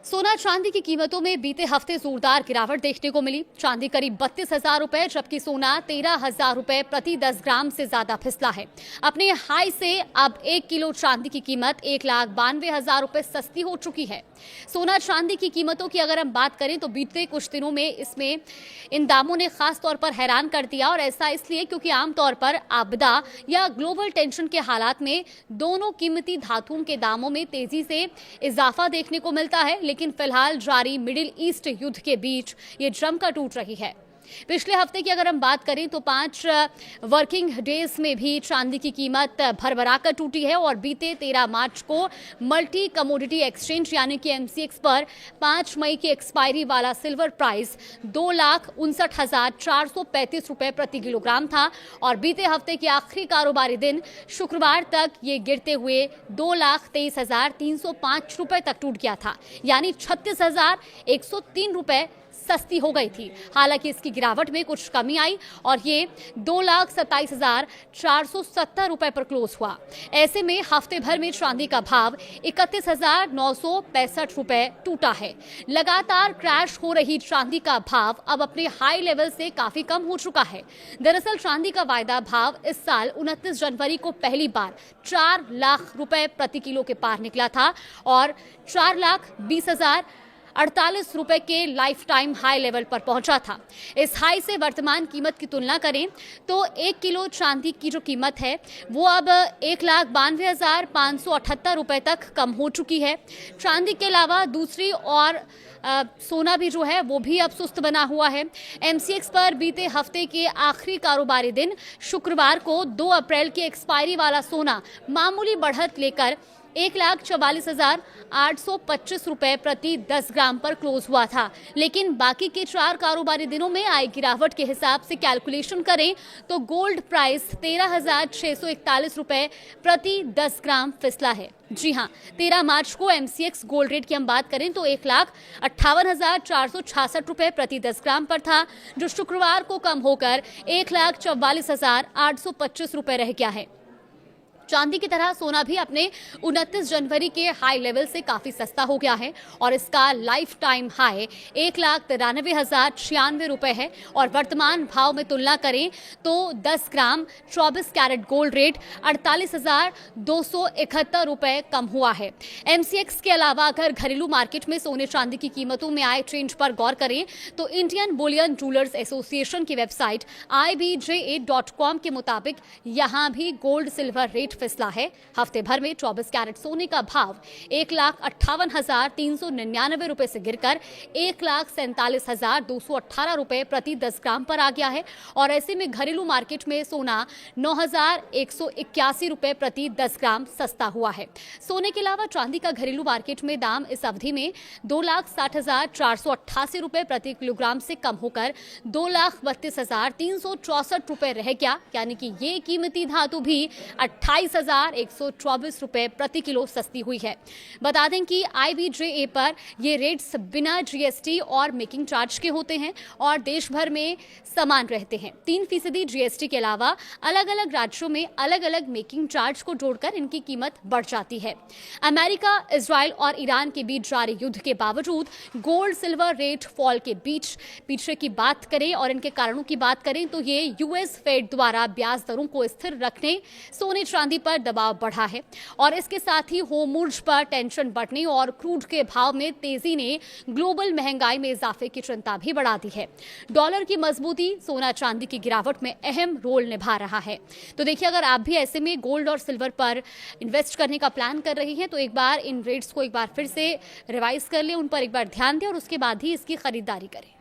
सोना चांदी की कीमतों में बीते हफ्ते जोरदार गिरावट देखने को मिली। चांदी करीब 32,000 रुपए जबकि सोना 13,000 रुपए प्रति 10 ग्राम से ज्यादा फिसला है। अपने हाई से अब 1 किलो चांदी की कीमत 1,92,000 रुपए सस्ती हो चुकी है। सोना चांदी की कीमतों की अगर हम बात करें तो बीते कुछ दिनों में इन दामों ने खास तौर पर हैरान कर दिया, और ऐसा इसलिए क्योंकि आमतौर पर आपदा या ग्लोबल टेंशन के हालात में दोनों कीमती धातुओं के दामों में तेजी से इजाफा देखने को मिलता है। लेकिन फिलहाल जारी मिडिल ईस्ट युद्ध के बीच ये जमकर टूट रही है। पिछले हफ्ते की अगर हम बात करें तो 5 वर्किंग डेज में भी चांदी की कीमत भरभराकर टूटी है, और बीते 13 मार्च को मल्टी कमोडिटी एक्सचेंज यानी कि MCX पर 5 मई की एक्सपायरी वाला सिल्वर प्राइस 2,59,435 रुपए प्रति किलोग्राम था, और बीते हफ्ते के आखिरी कारोबारी दिन शुक्रवार तक ये गिरते हुए 2,23,305 रुपए तक टूट गया था, यानी 36,103 रुपए सस्ती हो गई थी। हालांकि इसकी गिरावट में कुछ कमी आई और ये 2,27,470 रुपए पर क्लोज हुआ। ऐसे में हफ्ते भर में चांदी का भाव 31,965 रुपए टूटा है। लगातार क्रैश हो रही चांदी का भाव अब अपने हाई लेवल से काफी कम हो चुका है। दरअसल चांदी का वायदा भाव इस साल 29 जनवरी को पहली बार 4 लाख रुपए प्रति किलो के पार निकला था और 4,20,048 रुपए के लाइफ टाइम हाई लेवल पर पहुंचा था। इस हाई से वर्तमान कीमत की तुलना करें तो 1 किलो चांदी की जो कीमत है वो अब 1,92,578 रुपए तक कम हो चुकी है। चांदी के अलावा दूसरी और सोना भी जो है वो भी अब सुस्त बना हुआ है। MCX पर बीते हफ्ते के आखिरी कारोबारी दिन शुक्रवार को 2 अप्रैल की एक्सपायरी वाला सोना मामूली बढ़त लेकर 1,44,825 रुपए प्रति 10 ग्राम पर क्लोज हुआ था। लेकिन बाकी के 4 कारोबारी दिनों में आई गिरावट के हिसाब से कैलकुलेशन करें तो गोल्ड प्राइस 13,641 रुपए प्रति 10 ग्राम फिसला है। जी हां, 13 मार्च को MCX गोल्ड रेट की हम बात करें तो 1,58,466 रुपए प्रति 10 ग्राम पर था, जो शुक्रवार को कम होकर 1,44,825 रुपए रह गया है। चांदी की तरह सोना भी अपने 29 जनवरी के हाई लेवल से काफी सस्ता हो गया है और इसका लाइफ टाइम हाई 1,93,096 रुपए है, और वर्तमान भाव में तुलना करें तो 10 ग्राम 24 कैरेट गोल्ड रेट 48,271 रुपए कम हुआ है। MCX के अलावा अगर घरेलू मार्केट में सोने चांदी की कीमतों में आए ट्रेंड पर गौर करें तो इंडियन बुलियन जूलर्स एसोसिएशन की वेबसाइट IBJA.com के मुताबिक यहां भी गोल्ड सिल्वर रेट फिसला है। हफ्ते भर में 24 कैरेट सोने का भाव 1,58,399 रुपए से गिरकर 1,47,218 रुपए प्रति 10 ग्राम पर आ गया है, और ऐसे में घरेलू मार्केट में सोना 9,181 रुपए प्रति 10 ग्राम सस्ता हुआ है। सोने के अलावा चांदी का घरेलू मार्केट में दाम इस अवधि में 2,60,488 रुपए प्रति किलोग्राम से कम होकर 2,32,364 रुपए रह गया, यानी कि ये कीमती धातु भी 28,124 रुपए प्रति किलो सस्ती हुई है। बता दें कि IBJA पर ये रेट्स बिना GST और मेकिंग चार्ज के होते हैं और देश भर में समान रहते हैं। 3% GST के अलावा अलग अलग राज्यों में अलग अलग मेकिंग चार्ज को जोड़कर इनकी कीमत बढ़ जाती है। अमेरिका, इजराइल और ईरान के बीच जारी युद्ध के बावजूद गोल्ड सिल्वर रेट फॉल के बीच पीछे की बात करें और इनके कारणों की बात करें तो ये US फेड द्वारा ब्याज दरों को स्थिर रखने, सोने चांदी पर दबाव बढ़ा है, और इसके साथ ही होर्मुज़ पर टेंशन बढ़ने और क्रूड के भाव में तेजी ने ग्लोबल महंगाई में इजाफे की चिंता भी बढ़ा दी है। डॉलर की मजबूती सोना चांदी की गिरावट में अहम रोल निभा रहा है। तो देखिए, अगर आप भी ऐसे में गोल्ड और सिल्वर पर इन्वेस्ट करने का प्लान कर रही हैं तो एक बार इन रेट्स को एक बार फिर से रिवाइज कर लें, उन पर एक बार ध्यान दें और उसके बाद ही इसकी खरीदारी करें।